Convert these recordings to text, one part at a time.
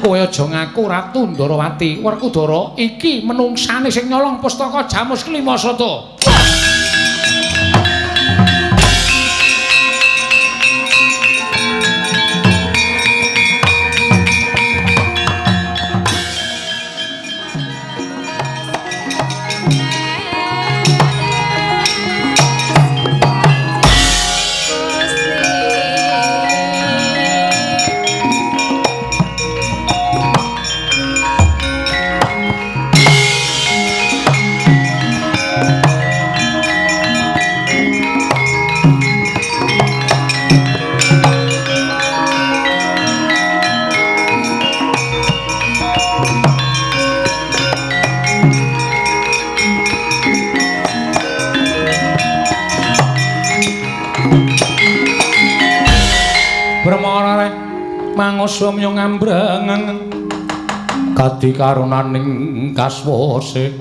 Kowe aja ngaku Ratu Ndarawati. Werkudara iki menungsane sing nyolong pustaka Jamus Klimasata. Mangoswamya ngambrangang kadikarunaning kaswase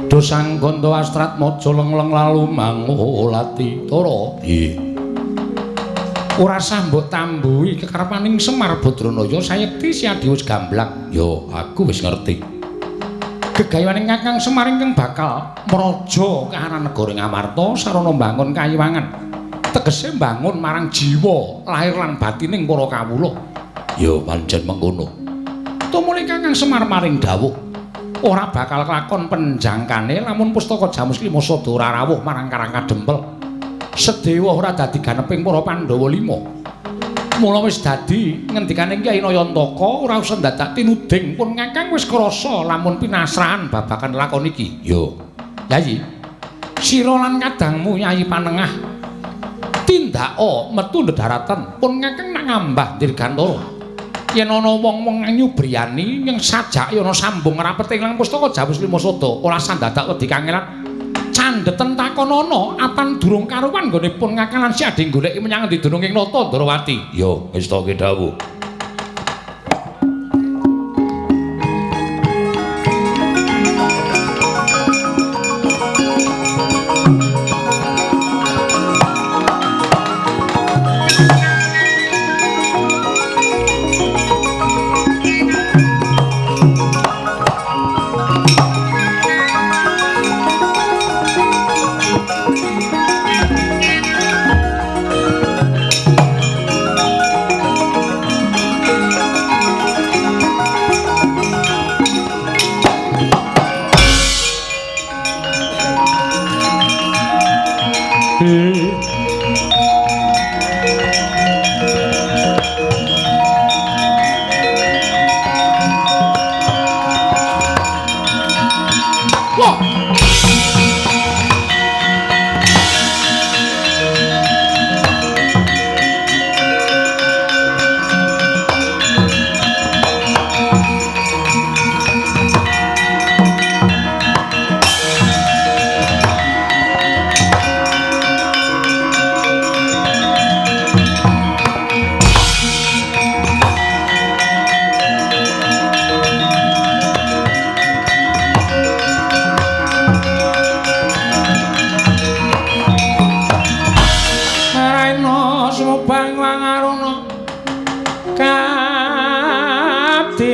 dosang ganda astrat maja lengleng lalu mangolati tara ora sambut tambuhi kekarepaning Semar Badranaya sayekti siadi wis gamblang ya aku wis ngerti gegayaning Kakang Semar ingkang bakal mraja kahanan negara Ngamarta sarana mbangun kayiwangan tegese mbangun marang jiwa lahir lan batining para kawula ya pancen mengkono tumuli Kakang Semar maring dawuh ora bakal kelakon penjangkane lamun pustaka Jamus Klimasada ora rawuh marang Karang Kadempel Sedewa ora dadi ganeping para Pandhawa 5 mula wis dadi ngendikane Kyai Nayantaka ora usah dadak tinuding pun Kakang wis krasa lamun pinasrahan babagan lakon iki yo Yayi sira lan kadangmu Yayi Panengah tindaka metu ndedharatan pun Kakang nak ngambah dirgantara yen ana wong-wong nyubriyani ing sajake ana sambung rapet ing pustaka Jamus Klimasada ora sandadak wedi kangelan candheten takonana apan durung karuwan nggone pun Kakang lan siade goleki menyang endi dununging Nata Ndarawati ya wis to dawuh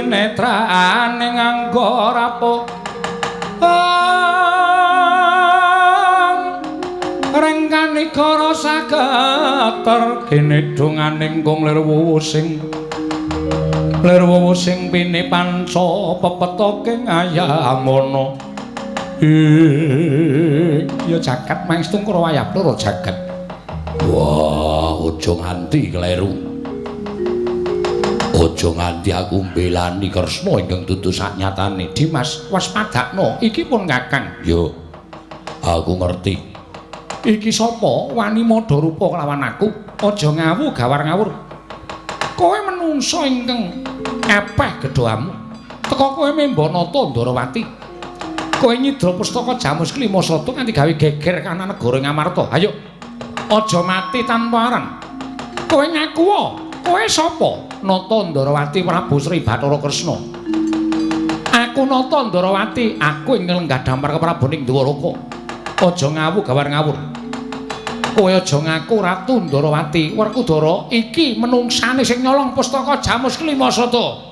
netraning anggo rapuh rengkani kara sageter kene donganing kung lir wuwusing pine panca pepetoking ayamana ya jagat mangstung karo wayah loro jagat wah aja nganti kleru aja nganti aku mbelani Kresna ingkang dudu saknyatane Dimas waspadakno iki pun Kakang yo aku ngerti iki sapa wani madha rupa kelawan aku aja ngawu gawar ngawur kowe menungso ingkang epeh gedhamu teka kowe Membanata Ndarawati kowe nyidra pustaka Jamus Klimasata nganti gawe geger kana negara Ngamarta ayo aja mati tanpa aran kowe ngaku kowe sapa Nata Ndarawati Prabu Sri Bathara Kresna aku Nata Ndarawati aku ingkang lenggah dampar keprabaning Dwaraka aja ngawu gawar ngawur Kowe aja ngaku Ratu Ndarawati. Werkudara iki menungsane sing nyolong pustaka Jamus Klimasada.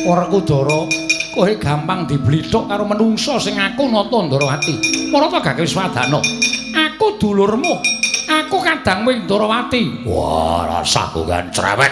Werkudara, kowe gampang diblithuk karo menungsa sing ngaku Nata Ndarawati. Marata gak wis wadana. Aku dulurmu. Aku kadangmu Ndarawati. Wah, rasaku kan cerewet.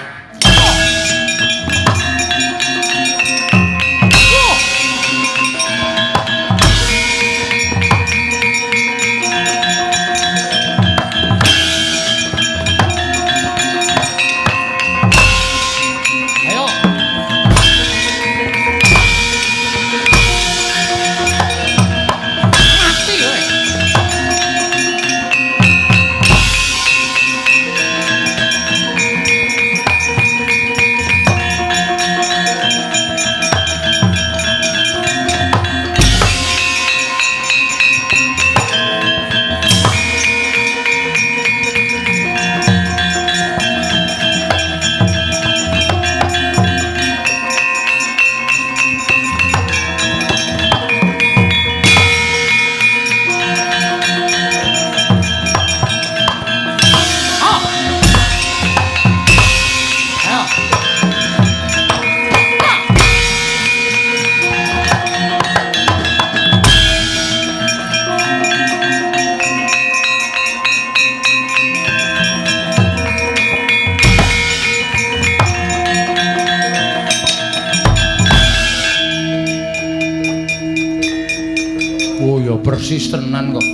Persis tenan kok.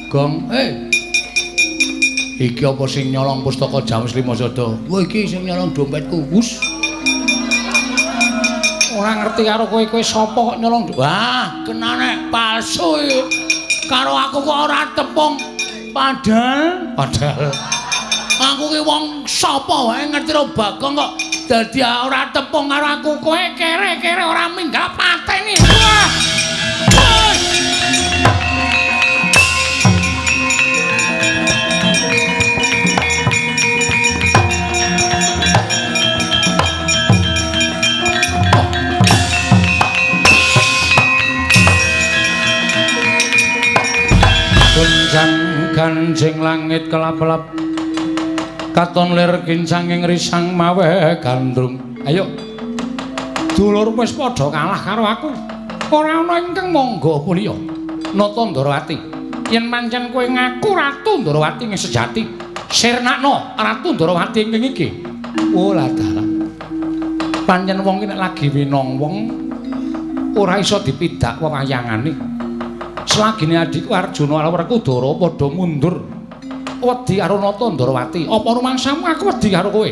Gong, iki apa sing nyolong pustaka Jamus Klimasada? Wah, iki sing nyolong dompetku. Wus. Ora ngerti karo kowe sapa kok nyolong. Wah, kenane palsu iki. Karo aku kok ora tepung. Padahal aku ki wong sapa wae ngerti ro Bagong kok dadi ora tepung karo aku. Kowe kere-kere ora minggat pateni. Wah. Ganjing langit kelap-kelap katon lir kincanging risang mawe gandrung. Ayo dulur wis padha kalah karo aku. Ora ana ingkang mangga mulya Nata Ndarawati. Yen pancen kowe ngaku Ratu Ndarawati ing sejati, sirnakno Ratu Ndarawati ing iki. Oh lah dalan. Pancen wong iki nek lagi winong wong ora iso dipidak wewayangane. Selagine adikku Arjuna lan Werkudara padha mundur wedi karo Nata Ndarawati. Apa rumangsamu aku wedi karo kowe?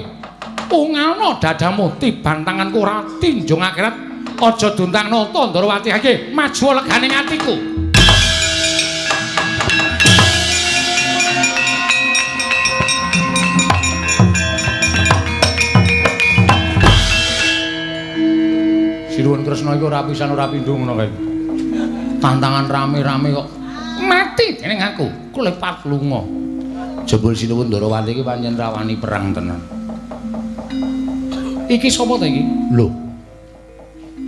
Ungalno dadamu tiban tanganku ora tinjung akhirat. Aja duntang Nata Ndarawati iki maju leganing atiku. Sinuwun Kresna iku ora pisan ora pindho ngono kae. Tantangan rame-rame kok mati dening aku klepat lunga. Jebul Sinuwun Ndarawati iki pancen rawani perang tenan. Iki sapa ta iki? Lho.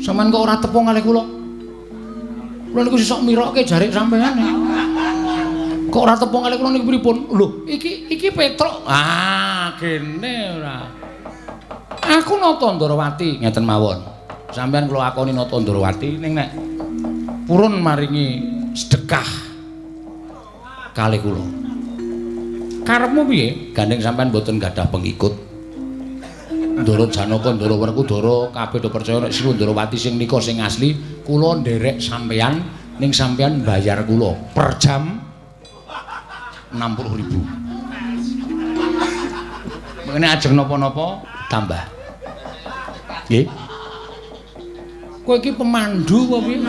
Sampeyan kok ora tepung kalih kula? Kula niku sesuk mirokke jarik sampeyan. Kok ora tepung kalih kula niku pripun? Lho, iki Petruk. Ah, kene ora. Aku Nata Ndarawati ngeten mawon. Sampeyan kula akoni Nata Ndarawati ning nek purun maringi sedekah kalih kula. Karepmu piye? Gandeng sampean mboten gadah pengikut. Ndara Janaka, Ndara Werkudara kabeh do percaya nek Sinuwun Ndarawati sing nika sing asli, kula nderek sampean ning sampean bayar kula per jam 60.000. Mengene ajeng napa-napa tambah. Nggih. Kowe iki pemandu apa piye?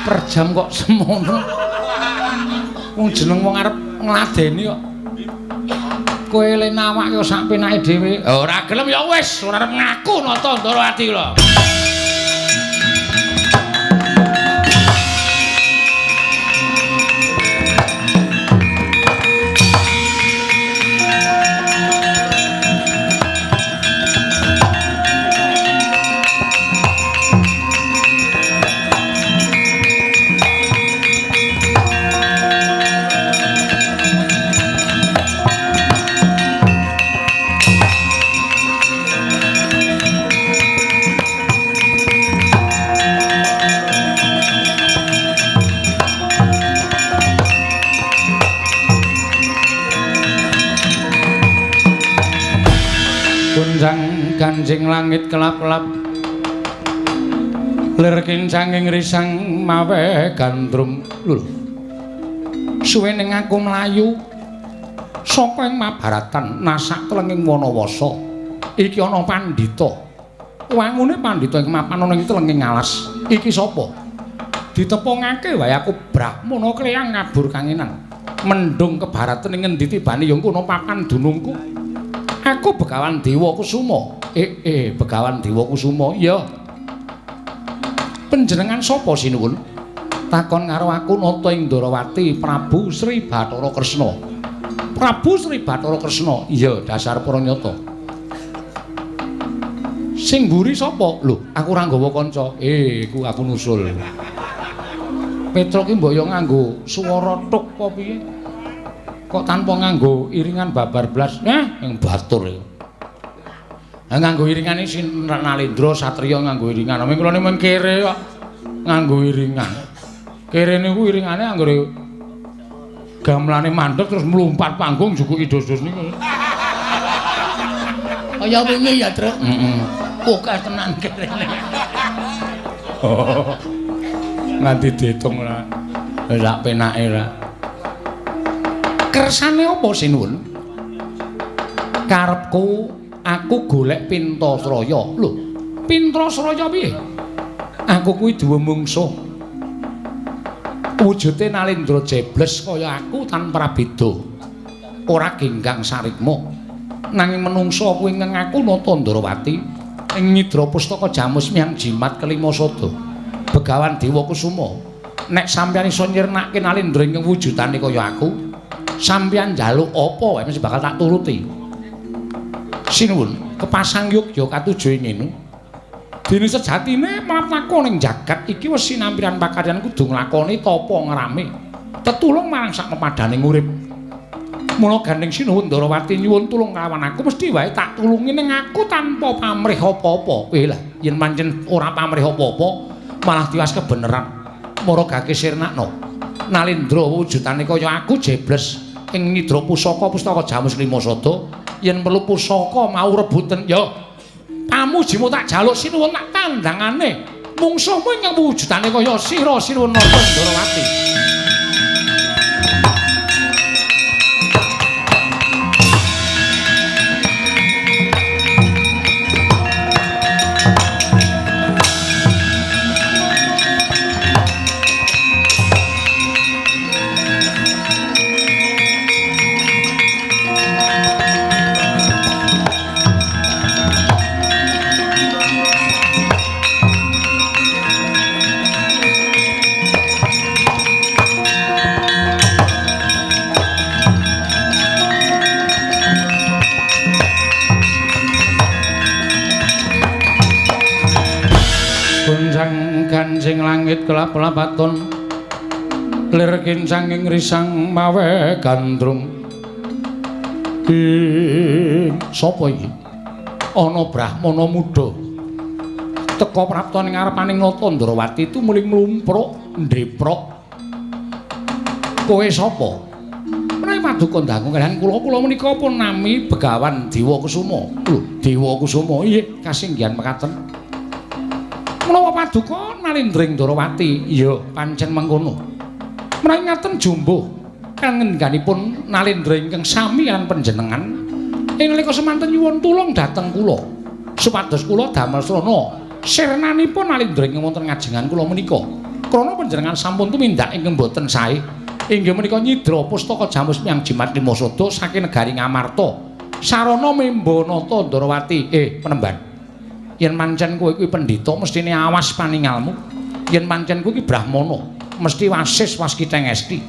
Per jam kok semono. Wong jeneng wong arep ngladeni kok. kowe le nawak yo sak penake dhewe. Ora gelem ya wis, ora arep ngaku nata Ndarawati lho. Ganjing langit kelap-kelap lir kincanging risang mawe gandrung lho suwe ning aku mlayu saka ing Mahabharatan nasak telenging Wanawasa iki ana pandhita wangune pandhita ing mapan ana ing telenging alas iki sapa ditepungake wae aku Brahmana kleyang ngabur kangenan mendung kebaratan ing ngendi tibane ya kono papan dunungku aku Begawan Dewa Kusuma. Begawan Dewa Kusuma. Ya. Panjenengan sapa sinuwun? Takon karo aku nata ing Ndarawati Prabu Sri Bathara Kresna. Prabu Sri Bathara Kresna. Iya, dasar Pranyata. Sing mburi sapa? Lho, aku ora nggawa kanca. Iku aku nusul. Petruk ki mbok yo nganggo swara tuk apa piye? Kok tanpa nganggo iringan babar blas yang batur ya nganggo iringan ini Nalendra Satriya nganggo iringan mingkulane mengkere kok nganggo iringan kere ini iringannya nganggo gamelane mandek terus melompat panggung juga idos-idos ini kaya wingi ya Truk pokas tenan kere ini nganti dihitung lah sak penake lah kersane apa sinuwun? Karepku aku golek Pintasraya. Lho, Pintasraya piye? Aku kuwi duwe mungsuh. Wujude Nalendra jebles kaya aku tanpa beda. Ora genggang sarikma. Nanging menungso kuwi ngaku nata Ndarawati ing Nyidra Pustaka Jamus miyang jimat kelima sada. Begawan Dewa Kusuma. Nek sampeyan iso nyirnake Nalendra ing wujudane kaya aku, sampeyan njaluk apa wae mesti bakal tak turuti. Sinuwun, kepasang Yogya katujuh ngene. Dene sejatine mlaku ning jagat iki wis sinampiran pakaryan kudu nglakoni tapa ngrame. Tetulung marang sak pepadaning urip. Mula gandeng sinuwun Ndarawati nyuwun tulung kawan aku mesti wae tak tulungi ning aku tanpa pamrih apa-apa. Lah, yen pancen ora pamrih apa-apa, malah tiwas kebeneran. Mara gake sirnakno. Nalendra wujudane kaya aku jebles ing Nidra Pusaka Pustaka Jamus Lima Sada yen perlu pusaka mau rebuten ya pamujimu tak jaluk sinuwun tak tandangane mungsuhmu ingkang wujudane kaya sira sinuwun Nata Ndarawati. Ganjing langit kelap-kelap aton lir kincanging risang mawe gandrung sapa iki ana Brahmana muda teka prapta ning ngarepaning Nata Ndarawati itu muling mlumpruk ndeprok kowe sapa menawi paduka ndangu kaliyan kula menika pun nami Begawan Dewa Kusuma. Lho, Dewa Kusuma nggih kasinggihan mekaten. Menawa paduka Nalendring Ndarawati, iya pancen mengkono. Menawi ngaten jumbuh kangendanipun Nalendra ingkang sami lan panjenengan, ing nalika semanten nyuwun tulung dhateng kula. Supados kula damel srana sirnanipun Nalendra ing wonten ngajengan kula menika. Krana panjenengan sampun tumindak ingkang boten sae, Inggih menika nyidra pustaka Jamus Miang Jimat Lima Sada saking negari Ngamarta. Sarana Memba Nata Ndarawati. Penemban. Yen pancen kowe kuwi pendhita mestine awas paningalmu. Yen pancen kowe iki Brahmana, mesti wasis waskita ngesti.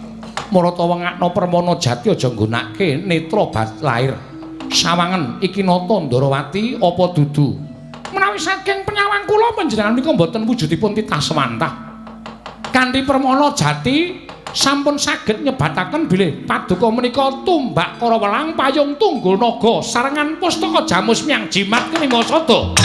Marata wengakna permana jati aja nggunakake netra bat lair. Sawangen iki Nata Ndarawati apa dudu? Menawi saking penyawang kula panjenengan menika mboten wujudipun titah semantah. Kanthi permana jati sampun saged nyebataken bilih paduka menika tumbak para welang payung tunggul naga sarengan pustaka Jamus Miang Jimat Lima Sada.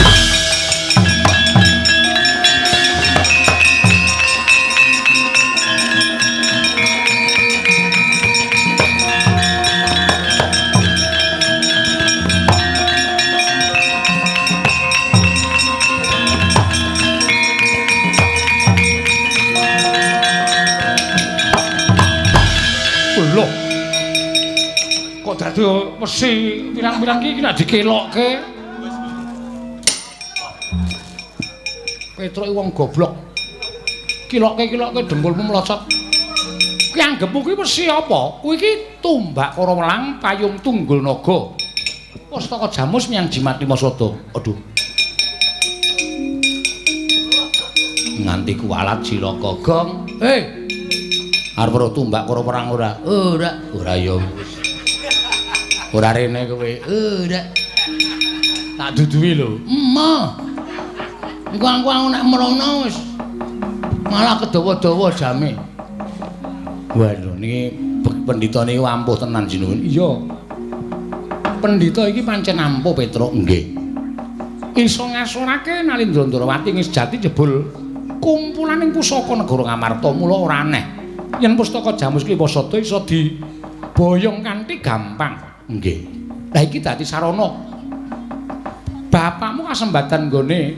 Kok dadi mesti pirang-pirang iki nek dikelokke. Petruk wong goblok. Kilokke dengkulmu mlocot. Ki anggepmu ki mesti apa? Kuwi iki tumbak para welang payung tunggul naga. Pustaka Jamus Miang Jimat Lima Sada. Aduh. Nganti kualat Cilaka Gong. Arep ora tumbak para perang ora? Ora ya wis. Ora rene kowe. Ora. Tak duduhi lho. Emoh. Iku aku nek merono wis malah kedawa-dawa jame. Waduh niki pendhita niki ampuh tenan jinuwun. Iya. Pendhita iki pancen ampuh Petruk nggih. Iso ngasorake Nalindra Ndarawati ing sejati jebul kumpulaning pusaka negara Ngamarta mula ora aneh. Yen pustaka Jamus Lima Sada iso diboyong kanthi gampang. Nggih. Lah iki dadi sarana bapakmu kasembatan nggone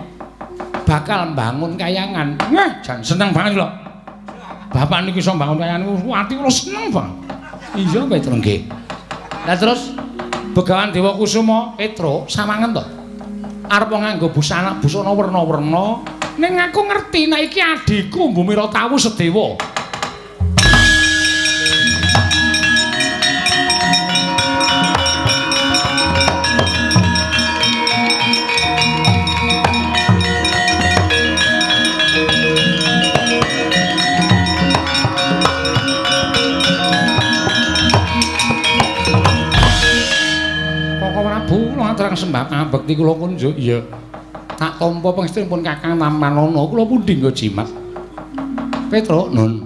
bakal mbangun kayangan. Jan seneng banget lho. Bapak niki iso mbangun kayangan ati kula seneng banget. Iya Petro nggih. Lah terus Begawan Dewa Kusuma Petro sawangen to. Arep nganggo busana werna-werna ning aku ngerti nek iki adikku Mbumira Tawu Sedewa. Terang sembah pambekti kula kunjuk iya tak tampa pangestunipun Kakang Manana kula pundi nggo jimat Petro nun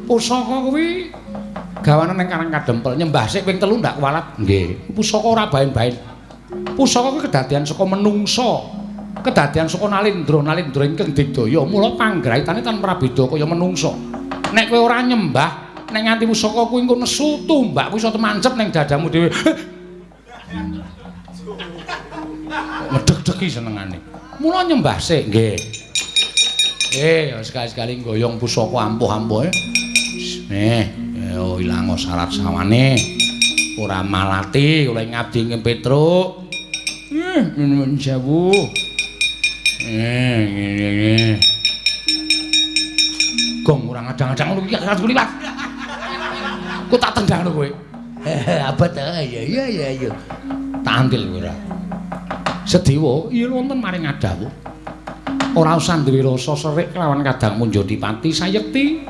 pusaka kuwi gawanen ning Karang Kadempel nyembah sik ping 3 ndak kuwalat nggih pusaka ora baen-baen pusaka kuwi kedadian saka menungsa kedadian saka Nalindra ingkang digdaya mula panggraitane tan prabeda kaya menungsa nek kowe ora nyembah nek nganti pusaka kuwi engko nesu tumbak kuwi iso temancep ning dadamu dhewe medhek-dheki senengane. Mula nyembah sik nggih. Sekali-sekali nggoyong pusaka ampuh-ampuh. Ilang syarat sawane. Ora malati oleh ngabdi ing Petruk. Nuwun sewu. Ngene. Gong ora ngadang-adang lu iki aku liwat. Ku tak tendang lho kowe. Abot iya. Tak antil kowe ora. Sedewa iya wonten maring adawu. Ora usah duwe rasa serik kelawan Kadang Munjadipati sayekti.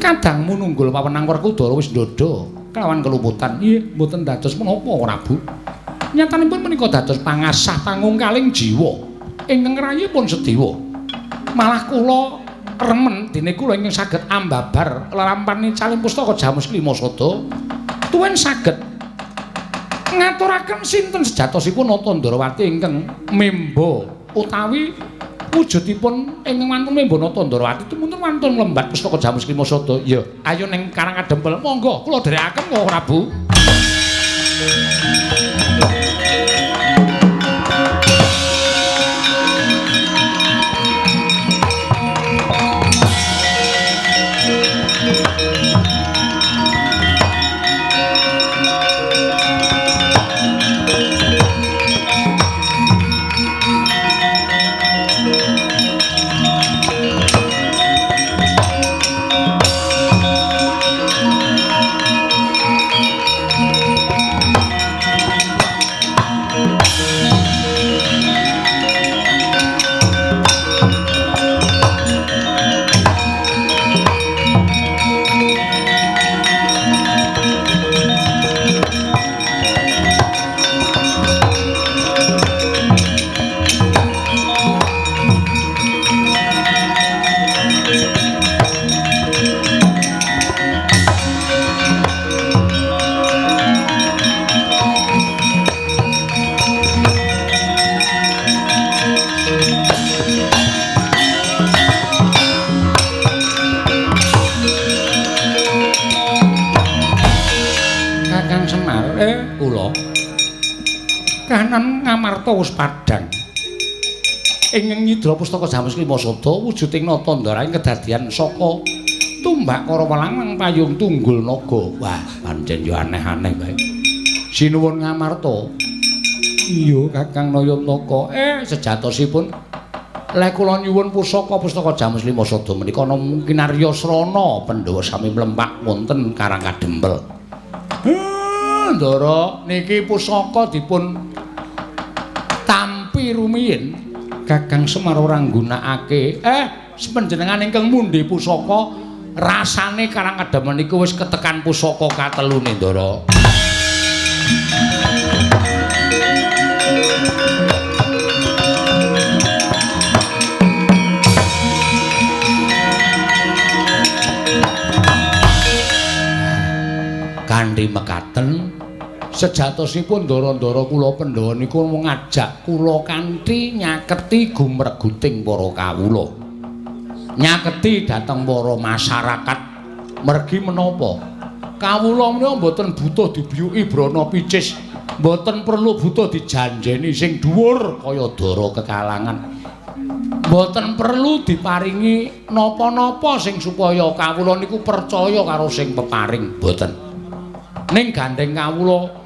Kadangmu nunggul pawenang Werkudara wis ndodho kelawan kelumputan. Nggih, mboten dados menapa Prabu. Nyatanipun menika dados pangasah pangungkaling jiwa ingkang rayipun Sedewa. Malah kula remen dene kula ingkang saged ambabar lelampaning caling pustaka Jamus Lima Sada. Tuwin saged ngaturaken sinten sejatosipun Nata Ndarawati ingkang memba utawi wujudipun ingkang wantun memba Nata Ndarawati tumunten wantun lembat pustaka Jamus Lima Sada. Ya, ayo ning Karang Kadempel monggo kula dherekaken kok Prabu. Semar, kula. Kahanan Ngamarta wis padhang. Ing nyidra pustaka Jamus Klimasada wujuding Natandara ing kedadian saka tumbak Kara Welang payung tunggul naga. Wah, pancen yo aneh-aneh bae. Sinuwun Ngamarta. Iya, Kakang Nayantaka. Sejatosipun lek kula nyuwun pusaka Jamus Klimasada menika ana mungkin Arya Srana Pandhawa sami mlempak wonten Karang Kadempel. Ndara niki pusaka dipun tampi rumiyin Kakang Semar ora nggunakake. Panjenengan ingkang mundhe pusaka rasane Karang Kadempel niku wis ketekan pusaka katelune Ndara. Kanthi mekaten sejatosipun ndara-ndara kula Pandhawa niku ngajak kula kanthi nyaketi gumreguting para kawula. Nyaketi dhateng para masyarakat mergi menapa kawula menika mboten butuh dibiyuki brana picis, mboten perlu butuh dijanjeni sing dhuwur kaya dara kekalangan. Mboten perlu diparingi napa-napa sing supaya kawula niku percaya karo sing peparing, mboten. Ning gandeng kawula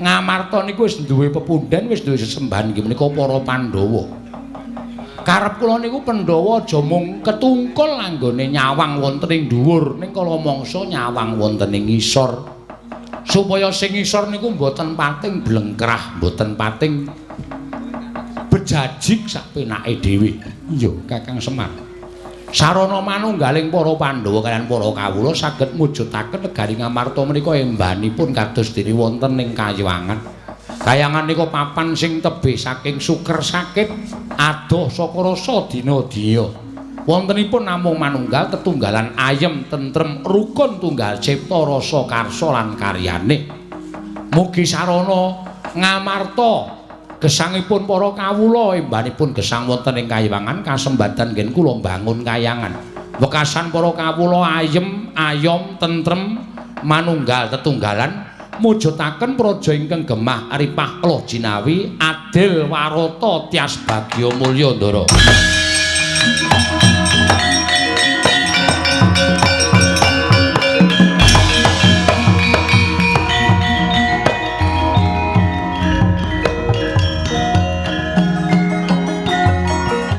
Ngamarta niku wis duwe pepundhen, wis duwe sesembahan inggih menika para Pandhawa. Karep kula niku Pandhawa aja mung ketungkul anggone nyawang wonten ing dhuwur, ning kala mangsa nyawang wonten ing ngisor. Supaya sing ngisor niku mboten pating blengkrah, mboten pating bejajik sak penake dhewe. Iya, Kakang Semar. Sarana manunggaling para Pandhawa kaliyan para kawula saged mujudaken negari Ngamarta menika embanipun kados dene wonten ing Kayangan. Kayangan nika papan sing tebih saking suker sakit adoh saka rasa dina-dina. Wontenipun namung manunggal tetunggalan ayem tentrem rukun tunggal cipta rasa karsa lan karyane. Mugi sarana Ngamarta gesangipun para kawula embanipun gesang wonten ing Kayangan kasembadan ngen kula mbangun Kayangan. Wekasan para kawula ayem, ayom, tentrem, manunggal tetunggalan mujudaken praja ingkang gemah ripah loh jinawi adil warata tias bagya mulya ndara.